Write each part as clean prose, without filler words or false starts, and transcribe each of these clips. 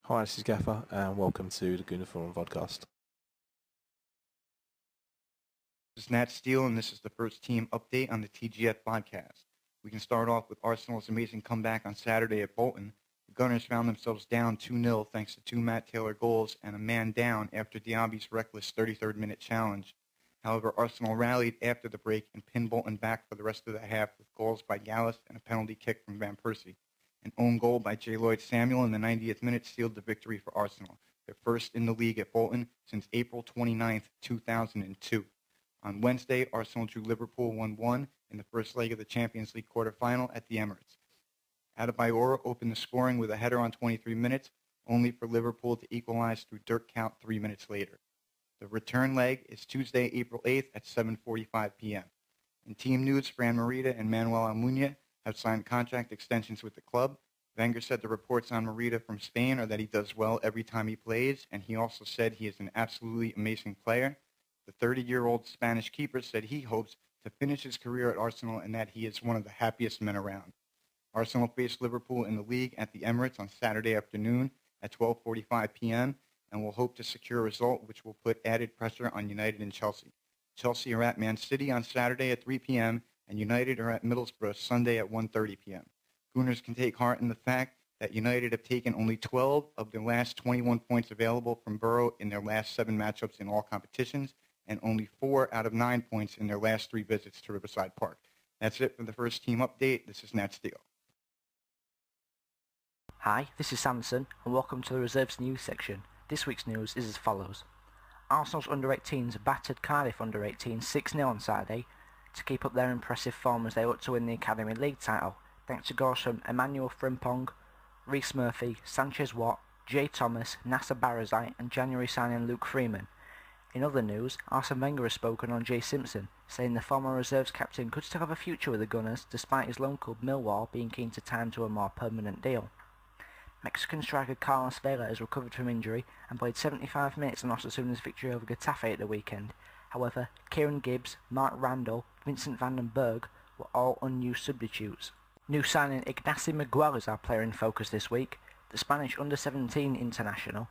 Hi, this is Gaffer, and welcome to the Gooner podcast. This is Nat Steele, and this is the first team update on the TGF podcast. We can start off with Arsenal's amazing comeback on Saturday at Bolton. The Gunners found themselves down 2-0 thanks to two Matt Taylor goals and a man down after Diaby's reckless 33rd minute challenge. However, Arsenal rallied after the break and pinned Bolton back for the rest of the half with goals by Gallus and a penalty kick from Van Persie. An own goal by J. Lloyd Samuel in the 90th minute sealed the victory for Arsenal, their first in the league at Bolton since April 29, 2002. On Wednesday, Arsenal drew Liverpool 1-1 in the first leg of the Champions League quarterfinal at the Emirates. Adebayor opened the scoring with a header on 23 minutes, only for Liverpool to equalize through dirt count 3 minutes later. The return leg is Tuesday, April 8th at 7:45 p.m. In team news, Fran Merida and Manuel Almunia have signed contract extensions with the club. Wenger said the reports on Merida from Spain are that he does well every time he plays, and he also said he is an absolutely amazing player. The 30-year-old Spanish keeper said he hopes to finish his career at Arsenal and that he is one of the happiest men around. Arsenal faced Liverpool in the league at the Emirates on Saturday afternoon at 12:45 p.m. and will hope to secure a result which will put added pressure on United and Chelsea. Chelsea are at Man City on Saturday at 3 p.m. and United are at Middlesbrough Sunday at 1:30 p.m. Gooners can take heart in the fact that United have taken only 12 of their last 21 points available from Borough in their last 7 matchups in all competitions, and only 4 out of 9 points in their last 3 visits to Riverside Park. That's it for the first team update. This is Nat Steele. Hi, this is Samson, and welcome to the Reserves News section. This week's news is as follows. Arsenal's under-18s battered Cardiff under-18s 6-0 on Saturday to keep up their impressive form as they look to win the Academy League title, thanks to goals from Emmanuel Frimpong, Reece Murphy, Sanchez Watt, Jay Thomas, Nasser Barazai, and January signing Luke Freeman. In other news, Arsene Wenger has spoken on Jay Simpson, saying the former reserves captain could still have a future with the Gunners despite his loan club Millwall being keen to tie him to a more permanent deal. Mexican striker Carlos Vela has recovered from injury and played 75 minutes in Osasuna's victory over Getafe at the weekend. However, Kieran Gibbs, Mark Randall, Vincent van den Berg were all unused substitutes. New signing Ignacy Miguel is our player in focus this week. The Spanish under-17 international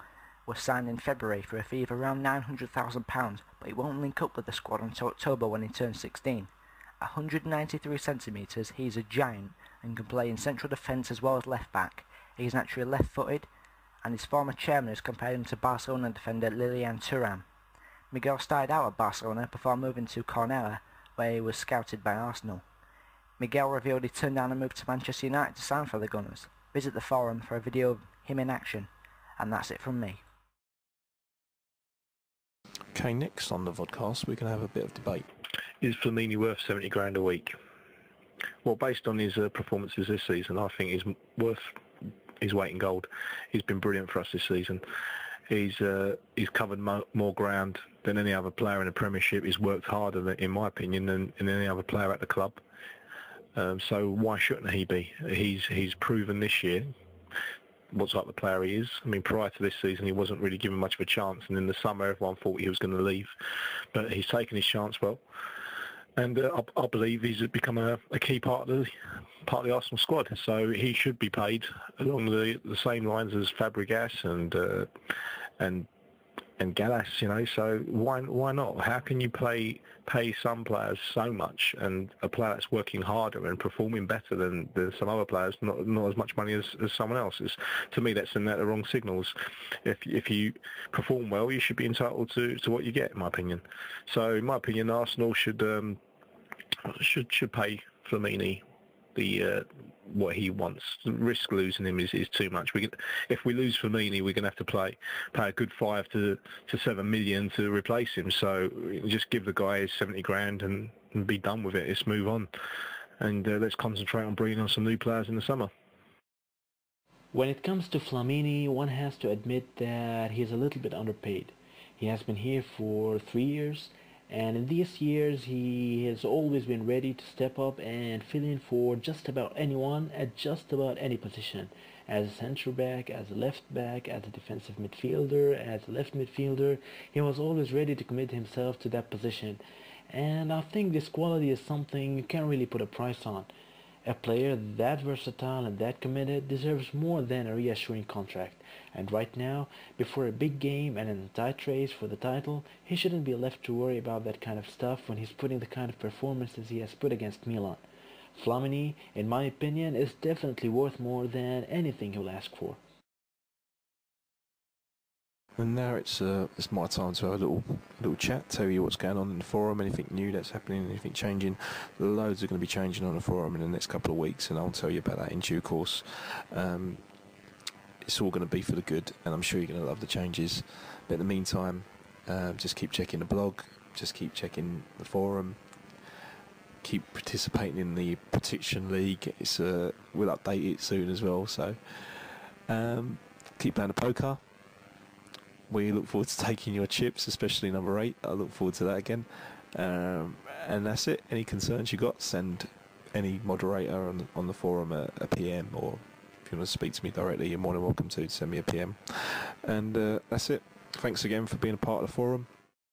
was signed in February for a fee of around £900,000, but he won't link up with the squad until October when he turns 16. 193 centimetres, he is a giant and can play in central defence as well as left back. He is naturally left-footed, and his former chairman has compared him to Barcelona defender Lilian Thuram. Miguel started out at Barcelona before moving to Cornellà, where he was scouted by Arsenal. Miguel revealed he turned down a move to Manchester United to sign for the Gunners. Visit the forum for a video of him in action. And that's it from me. Okay, next on the podcast, we're going to have a bit of debate. Is Flamini worth 70 grand a week? Well, based on his performances this season, I think he's worth his weight in gold. He's been brilliant for us this season. He's covered more ground than any other player in the Premiership. He's worked harder, in my opinion, than any other player at the club. So why shouldn't he be? He's proven this year what type of player he is. I mean, prior to this season, he wasn't really given much of a chance, and in the summer, everyone thought he was going to leave. But he's taken his chance well, and I believe he's become a key part of the Arsenal squad. So he should be paid along the same lines as Fabregas and Gallas, you know. So why not? How can you pay some players so much and a player that's working harder and performing better than some other players not as much money as someone else? To me, that's sending out the wrong signals. If you perform well, you should be entitled to what you get, in my opinion. So in my opinion, Arsenal should pay Flamini what he wants. The risk losing him is too much. If we lose Flamini, we're going to have to pay a good 5 to 7 million to replace him. So just give the guy his 70 grand and be done with it. Let's move on, and let's concentrate on bringing on some new players in the summer. When it comes to Flamini, one has to admit that he's a little bit underpaid. He has been here for 3 years, and in these years he has always been ready to step up and fill in for just about anyone at just about any position. As a centre back, as a left back, as a defensive midfielder, as a left midfielder, he was always ready to commit himself to that position. And I think this quality is something you can't really put a price on. A player that versatile and that committed deserves more than a reassuring contract. And right now, before a big game and in a tight race for the title, he shouldn't be left to worry about that kind of stuff when he's putting the kind of performances he has put against Milan. Flamini, in my opinion, is definitely worth more than anything he'll ask for. And now it's my time to have a little chat, tell you what's going on in the forum, anything new that's happening, anything changing. Loads are going to be changing on the forum in the next couple of weeks, and I'll tell you about that in due course. It's all going to be for the good, and I'm sure you're going to love the changes. But in the meantime, just keep checking the blog, just keep checking the forum, keep participating in the Prediction League. We'll update it soon as well, so keep playing the poker. We look forward to taking your chips, especially number 8. I look forward to that again. And that's it. Any concerns you got, send any moderator on the forum a PM, or if you want to speak to me directly, you're more than welcome to send me a PM. And that's it. Thanks again for being a part of the forum.